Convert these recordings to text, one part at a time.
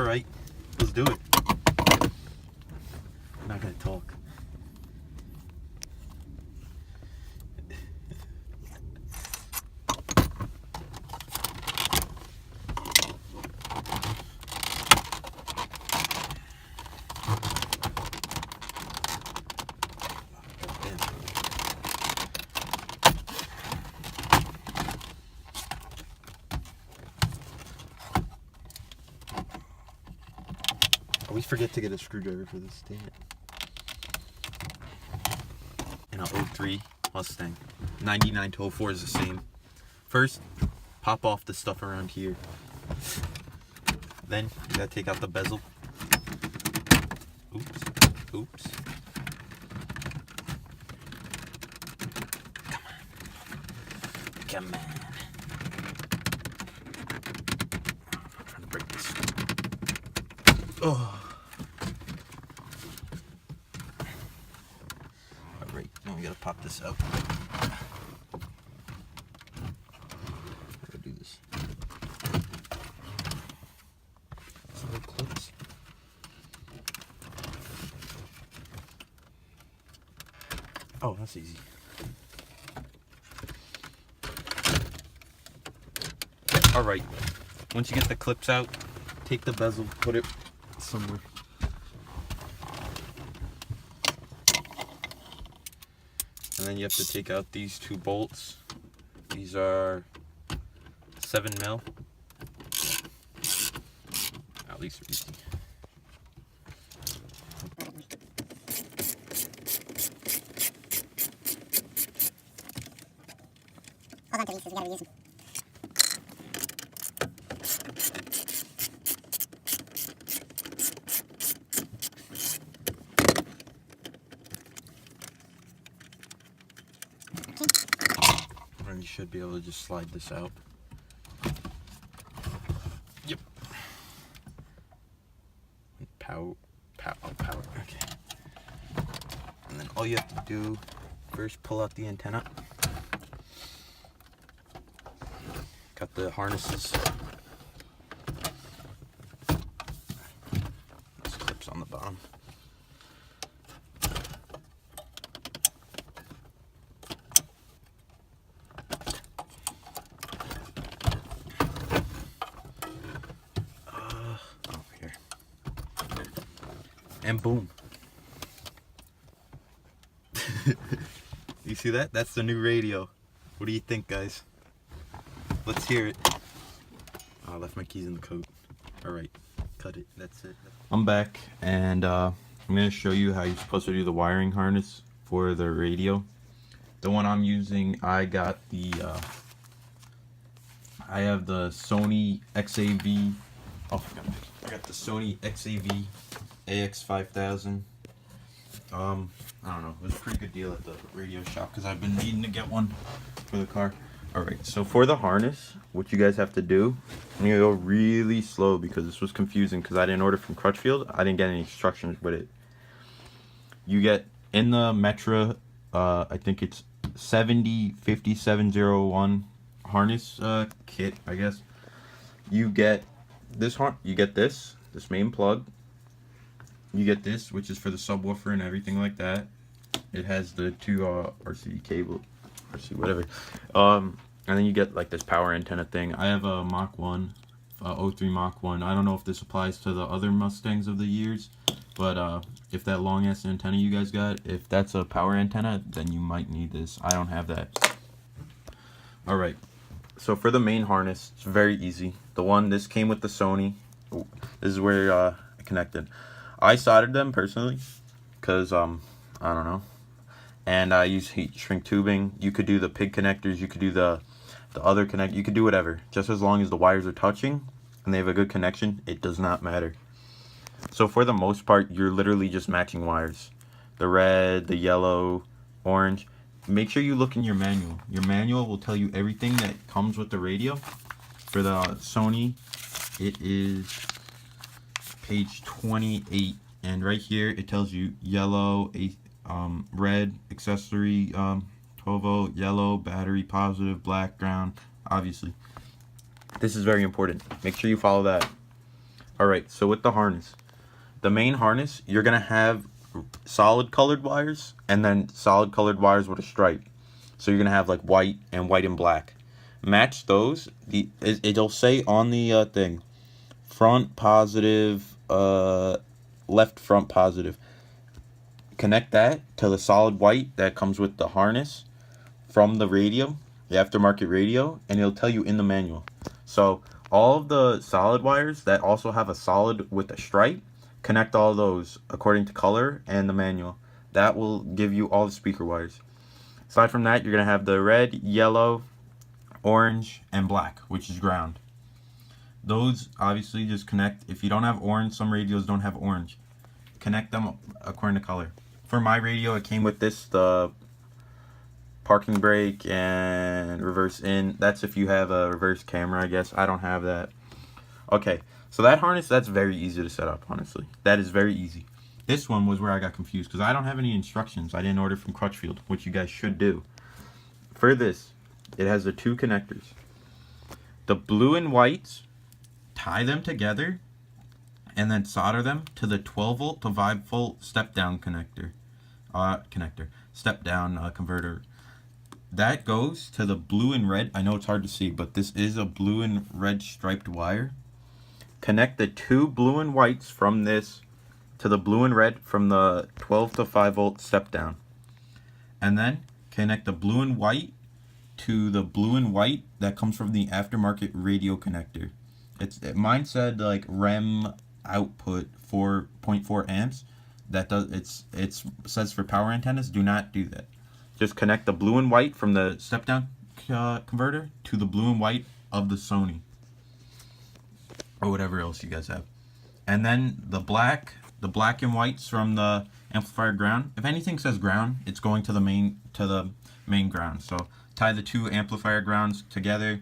Alright, let's do it. I'm not gonna talk. Always forget to get a screwdriver for this, dang it. And an 03 Mustang. 99 to 04 is the same. First, pop off the stuff around here. Then, you gotta take out the bezel. Oops. Oops. Come on. Come on. I'm trying to break this. Oh. Alright, now we gotta pop this out. How do I do this? It's little clips. Oh, that's easy. Alright, once you get the clips out, take the bezel, put it somewhere. And then you have to take out these two bolts. These are 7 mil. At least they're easy. Hold on to these because we gotta reuse them. And you should be able to just slide this out. Yep. Power. Okay. And then all you have to do, first pull out the antenna. Got the harnesses. This clip's on the bottom. Here. And boom. You see that? That's the new radio. What do you think, guys? Let's hear it. Oh, I left my keys in the coat. Alright, cut it. That's it. I'm back, and I'm going to show you how you're supposed to do the wiring harness for the radio. The one I'm using, I got the, I have the Sony XAV. Oh, I got the Sony XAV AX5000. I don't know, it was a pretty good deal at the radio shop because I've been needing to get one for the car. Alright, so for the harness, what you guys have to do, I'm going to go really slow because this was confusing because I didn't order from Crutchfield. I didn't get any instructions with it. You get in the Metra, I think it's 705701 harness kit, I guess. You get this this main plug. You get this, which is for the subwoofer and everything like that. It has the two RC cable, RC whatever. And then you get like this power antenna thing. I have a Mach 1, 03 Mach 1. I don't know if this applies to the other Mustangs of the years, but if that long ass antenna you guys got, if that's a power antenna, then you might need this. I don't have that. Alright, so for the main harness, it's very easy. This came with the Sony. Ooh, this is where I connected. I soldered them personally because I don't know, and I use heat shrink tubing. You could do the pig connectors, you could do the other connect, you could do whatever, just as long as the wires are touching and they have a good connection. It does not matter. So for the most part, you're literally just matching wires, the red, the yellow, orange. Make sure you look in your manual. Your manual will tell you everything that comes with the radio. For the Sony, it is page 28, and right here it tells you yellow, red accessory, 12 volt, yellow battery, positive, black ground. Obviously this is very important, make sure you follow that. Alright, so with the harness. The main harness, you're going to have solid colored wires and then solid colored wires with a stripe. So you're going to have like white and black. Match those. It'll say on the thing, front positive, left front positive. Connect that to the solid white that comes with the harness from the radio, the aftermarket radio, and it'll tell you in the manual. So all of the solid wires that also have a solid with a stripe, connect all those according to color and the manual. That will give you all the speaker wires. Aside from that, you're going to have the red, yellow, orange, and black, which is ground. Those obviously just connect. If you don't have orange, some radios don't have orange. Connect them according to color. For my radio, it came with this, the parking brake and reverse in. That's if you have a reverse camera, I guess. I don't have that. Okay, so that harness, that's very easy to set up, honestly. That is very easy. This one was where I got confused because I don't have any instructions. I didn't order from Crutchfield, which you guys should do. For this, it has the two connectors. The blue and whites, tie them together and then solder them to the 12 volt to 5 volt step down converter. That goes to the blue and red. I know it's hard to see, but this is a blue and red striped wire. Connect the two blue and whites from this to the blue and red from the 12 to 5 volt step down. And then connect the blue and white to the blue and white that comes from the aftermarket radio connector. Mine said like REM output 4.4 amps. That does it says for power antennas. Do not do that. Just connect the blue and white from the step down converter to the blue and white of the Sony or whatever else you guys have. And then the black and whites from the amplifier ground. If anything says ground, it's going to the main ground. So tie the two amplifier grounds together.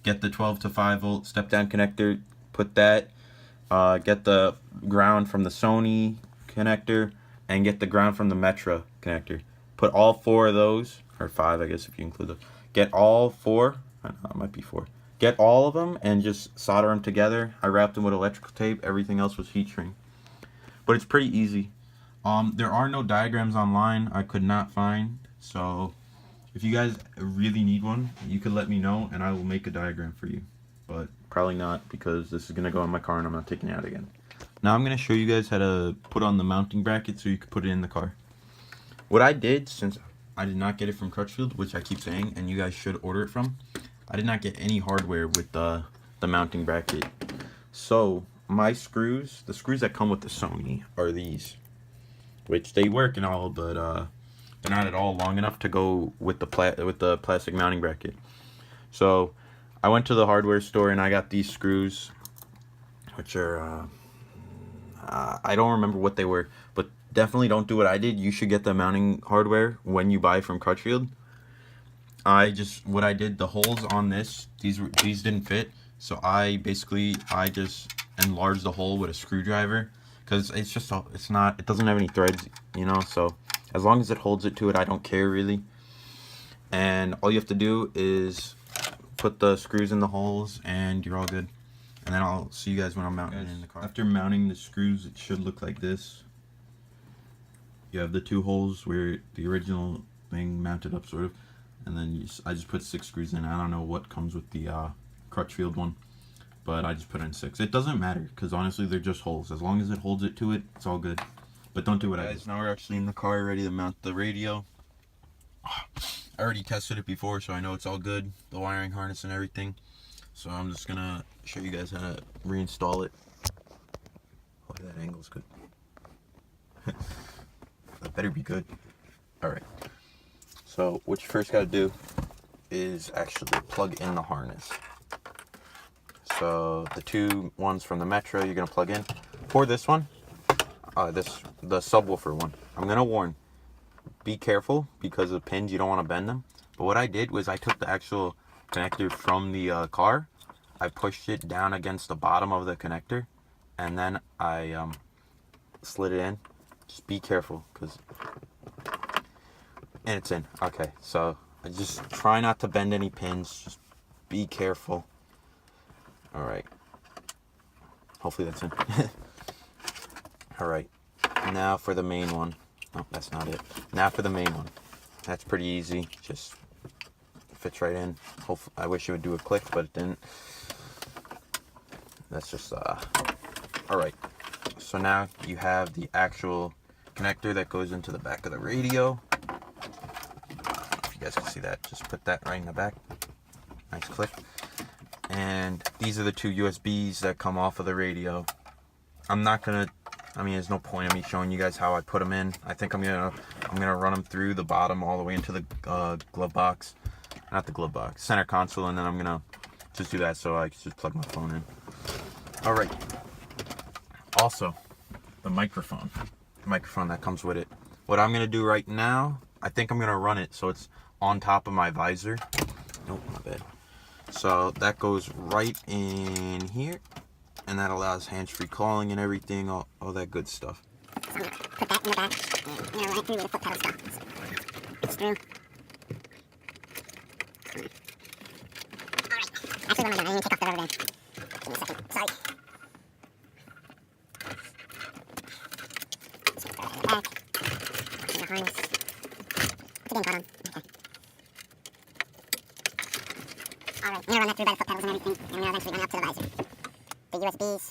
Get the 12 to 5 volt step down connector. Put that. Get the ground from the Sony connector and get the ground from the Metra connector. Put all four of those, or five, I guess if you include those. Get all four. I don't know, it might be four. Get all of them and just solder them together. I wrapped them with electrical tape. Everything else was heat shrink. But it's pretty easy. There are no diagrams online. I could not find. So if you guys really need one, you could let me know and I will make a diagram for you. But probably not because this is going to go in my car and I'm not taking it out again. Now I'm going to show you guys how to put on the mounting bracket so you can put it in the car. What I did, since I did not get it from Crutchfield, which I keep saying, and you guys should order it from, I did not get any hardware with the mounting bracket. So my screws, the screws that come with the Sony are these, which they work and all, but they're not at all long enough to go with the plastic mounting bracket. So I went to the hardware store and I got these screws, which are I don't remember what they were, but definitely don't do what I did. You should get the mounting hardware when you buy from Crutchfield. What I did, the holes on these didn't fit, so I just enlarged the hole with a screwdriver because it doesn't have any threads, you know. So as long as it holds it to it, I don't care really. And all you have to do is put the screws in the holes, and you're all good. And then I'll see you guys when I'm mounting it in the car. After mounting the screws, it should look like this. You have the two holes where the original thing mounted up, sort of, and then I just put 6 screws in. I don't know what comes with the Crutchfield one, but I just put in 6. It doesn't matter because honestly, they're just holes. As long as it holds it to it, it's all good. But don't do what I did. Now we're actually in the car, ready to mount the radio. I already tested it before, so I know it's all good. The wiring harness and everything. So I'm just gonna show you guys how to reinstall it. Oh, that angle's good. That better be good. Alright. So what you first gotta do is actually plug in the harness. So the two ones from the Metro you're gonna plug in. For this one, the subwoofer one, I'm gonna warn, be careful because of pins, you don't want to bend them. But what I did was I took the actual connector from the car, I pushed it down against the bottom of the connector, and then I slid it in. Just be careful, and it's in. Okay, so I just try not to bend any pins. Just be careful. All right. Hopefully that's in. Alright, now for the main one. Oh, that's not it. Now for the main one. That's pretty easy. Just fits right in. Hopefully, I wish it would do a click, but it didn't. That's just, alright. So now you have the actual connector that goes into the back of the radio. If you guys can see that, just put that right in the back. Nice click. And these are the two USBs that come off of the radio. I'm not gonna, I mean, there's no point in me showing you guys how I put them in. I think I'm gonna run them through the bottom all the way into the glove box, not the glove box, center console, and then I'm gonna just do that so I can just plug my phone in. All right. Also, the microphone that comes with it. What I'm gonna do right now, I think I'm gonna run it so it's on top of my visor. Nope, my bad. So that goes right in here, and that allows hands-free calling and everything, all that good stuff. So I'm gonna put that in the back, and I'm gonna run it through with a foot pedal stop. It's through. Alright. Actually, what am I doing? I need to take off the rubber band. Give me a second. Sorry. Just put that in the back. And the harness. It's again caught on. Okay. Alright, I'm gonna run that through by the foot pedals and everything, and I'm gonna eventually run it up to the visor. The USBs,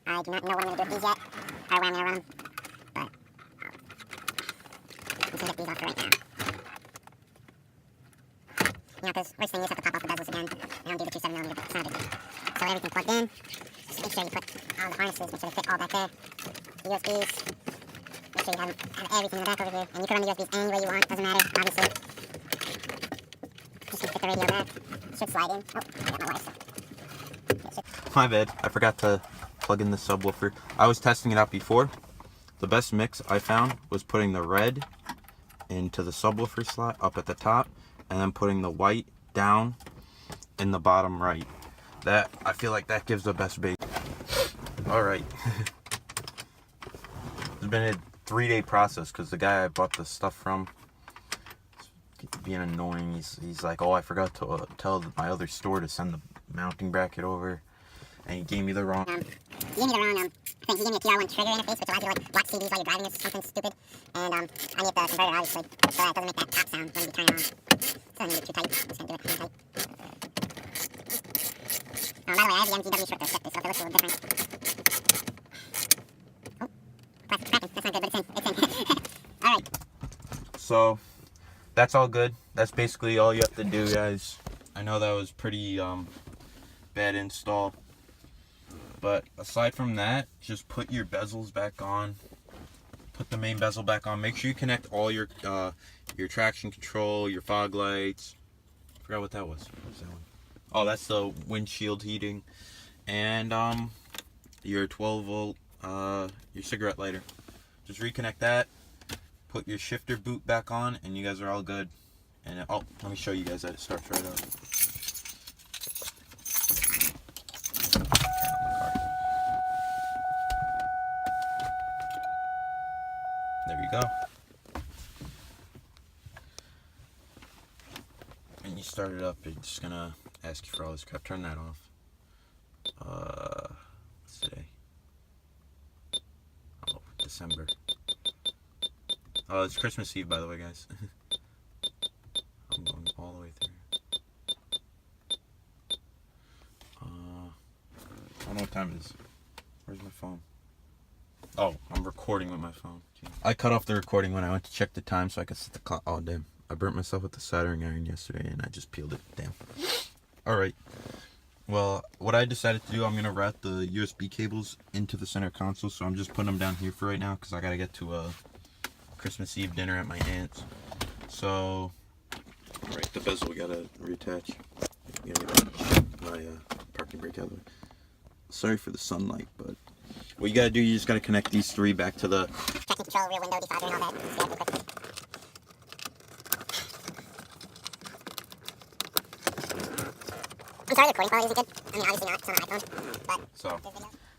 I do not know what I'm gonna do with these yet, or where I'm gonna run them, but I'm just gonna get these off for right now. You know, because worst thing is have to pop off the bezels again. I don't do the 27mm, but it's not a big deal. So everything plugged in. Just make sure you put all the harnesses, make sure they fit all back there. The USBs, make sure you have everything in the back over here. And you can run the USBs any way you want, doesn't matter, obviously. Just gonna fit the radio back. Should slide in. Oh, I got my wire stuck. My bad. I forgot to plug in the subwoofer. I was testing it out before. The best mix I found was putting the red into the subwoofer slot up at the top, and then putting the white down in the bottom right. That, I feel like that gives the best bass. Alright. It's been a 3-day process because the guy I bought the stuff from is being annoying. He's like, oh, I forgot to tell my other store to send the mounting bracket over, and he gave me the wrong He gave me the wrong thing. He gave me a TR1 trigger interface, which allows you to like watch CDs while you're driving or something stupid. And I need the converter obviously, so that it doesn't make that pop sound when you turn it on. So I'm gonna do it too tight. I'm just gonna do it kind of tight. By the way, I have the MGW short circuit, so if it looks a little different. Oh, plastic cracking. That's not good, but it's in. All right. So that's all good. That's basically all you have to do, guys. I know that was pretty bad install, but aside from that, just put your bezels back on. Put the main bezel back on. Make sure you connect all your traction control, your fog lights. I forgot what that was. What was that one? Oh, that's the windshield heating, and your 12-volt your cigarette lighter. Just reconnect that. Put your shifter boot back on, and you guys are all good. And oh, let me show you guys that it starts right up. There you go. And you start it up, it's just gonna ask you for all this crap. Turn that off. What's today? Oh, December. Oh, it's Christmas Eve, by the way, guys. I'm going all the way through. I don't know what time it is. Where's my phone? Oh, I'm recording with my phone. Jeez. I cut off the recording when I went to check the time so I could set the clock. Oh, damn. I burnt myself with the soldering iron yesterday and I just peeled it. Damn. Alright. Well, what I decided to do, I'm going to route the USB cables into the center console. So I'm just putting them down here for right now because I got to get to a Christmas Eve dinner at my aunt's. So, alright, the bezel we got to reattach. My parking brake out of the way. Sorry for the sunlight, but what you gotta do, you just gotta connect these three back to the Traction control, rear window, defogger, and all that. So quick. I'm sorry the recording quality isn't good. I mean, obviously not. It's on an iPhone. But so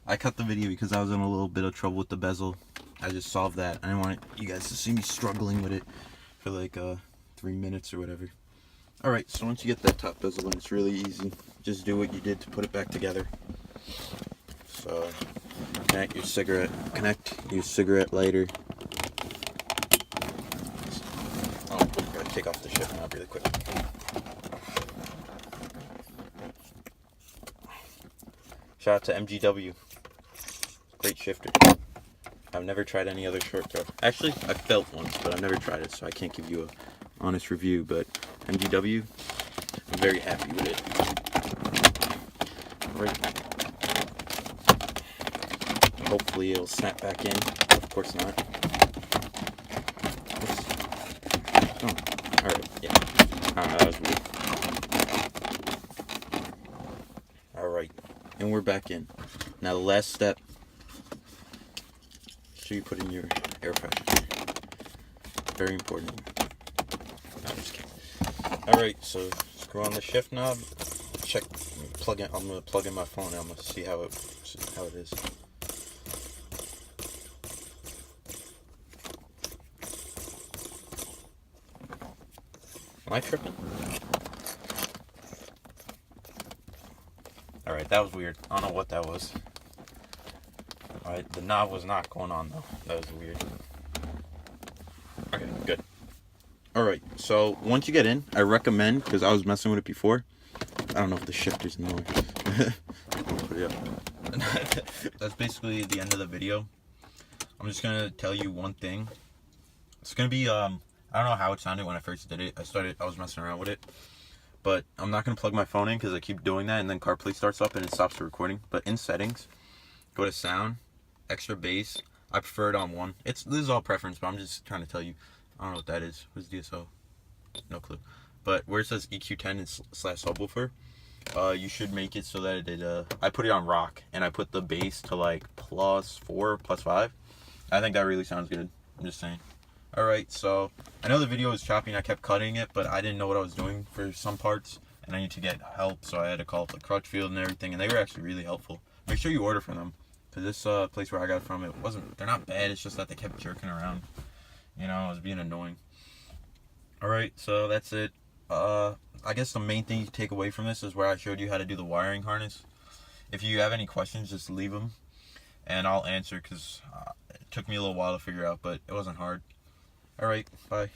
I cut the video because I was in a little bit of trouble with the bezel. I just solved that. I didn't want you guys to see me struggling with it for like 3 minutes or whatever. Alright, so once you get that top bezel in, it's really easy. Just do what you did to put it back together. So Connect your cigarette lighter. Oh, gotta take off the shift knob really quick. Shout out to MGW. Great shifter. I've never tried any other short throw. Actually, I felt once, but I've never tried it, so I can't give you an honest review. But MGW, I'm very happy with it. Right. Hopefully it'll snap back in. Of course not. Oops. Oh, alright, yeah. That was weird. Alright, and we're back in. Now the last step. So you put in your air pressure. Very important. No, I'm just kidding. Alright, so screw on the shift knob. Check, plug in. I'm gonna plug in my phone. I'm gonna see how it is. Am I tripping? Alright, that was weird. I don't know what that was. Alright, the knob was not going on though. That was weird. Okay, good. Alright, so once you get in, I recommend, because I was messing with it before. I don't know if the shifter's in the way. Put it up. That's basically the end of the video. I'm just gonna tell you one thing. It's gonna be I don't know how it sounded when I first did it. I was messing around with it. But I'm not gonna plug my phone in because I keep doing that and then CarPlay starts up and it stops the recording. But in settings, go to sound, extra bass. I prefer it on 1. This is all preference, but I'm just trying to tell you. I don't know what that is. What's DSO? No clue. But where it says EQ10 and / subwoofer, you should make it so that I put it on rock and I put the bass to like +4, +5. I think that really sounds good. I'm just saying. Alright, so I know the video was choppy and I kept cutting it, but I didn't know what I was doing for some parts and I need to get help, so I had to call up the Crutchfield and everything, and they were actually really helpful. Make sure you order from them, because this place where I got it from, they're not bad, it's just that they kept jerking around. You know, it was being annoying. Alright, so that's it. I guess the main thing you take away from this is where I showed you how to do the wiring harness. If you have any questions, just leave them and I'll answer, because it took me a little while to figure out, but it wasn't hard. Alright, bye.